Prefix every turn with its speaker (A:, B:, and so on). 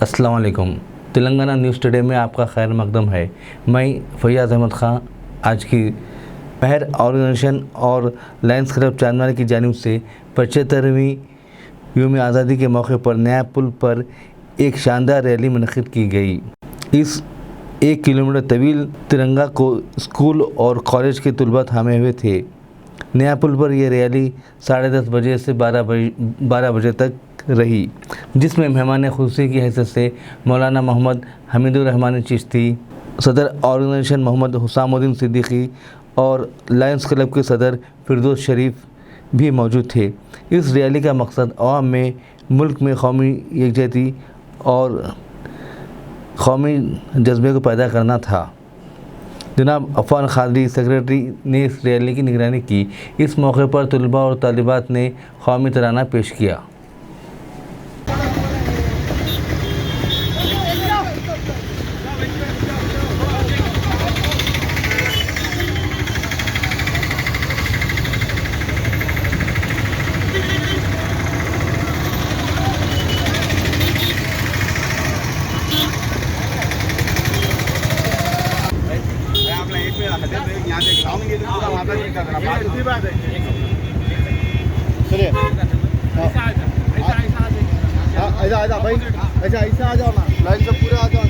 A: अस्सलाम वालेकुम। Telangana news today में आपका खैर मकदम है। मैं फैयाज़ अहमद ख़ान आज की पहर ऑर्गेनाइजेशन और लायंस क्लब चांदमारी की जानिब से 75वीं यौम आज़ादी के मौके पर नया पुल पर एक शानदार रैली मुनक़िद की गई। इस 1 किलोमीटर तवील तिरंगा को स्कूल और कॉलेज के तलबा थामे हुए थे। नया पुल पर यह रैली 10:30 बजे से 12 बजे तक रही, जिसमें मेहमान खुसूसी की हैसियत से मौलाना मोहम्मद हमीदुर रहमान चिश्ती, सदर ऑर्गेनाइजेशन मोहम्मद हुसामुद्दीन सिद्दीकी और लायंस क्लब के सदर फिरदौस शरीफ भी मौजूद थे। इस रैली का मकसद अवाम में मुल्क में कौमी यकजहती और कौमी जज्बे को पैदा करना था। जनाब अफान खादरी सेक्रेटरी ने इस रैली की निगरानी की। इस मौके पर तलबा और तालिबात ने कौमी तराना पेश किया।
B: चलिए ऐसा भाई, ऐसा आ जाओ ना, लाइन से पूरे आ जाओ।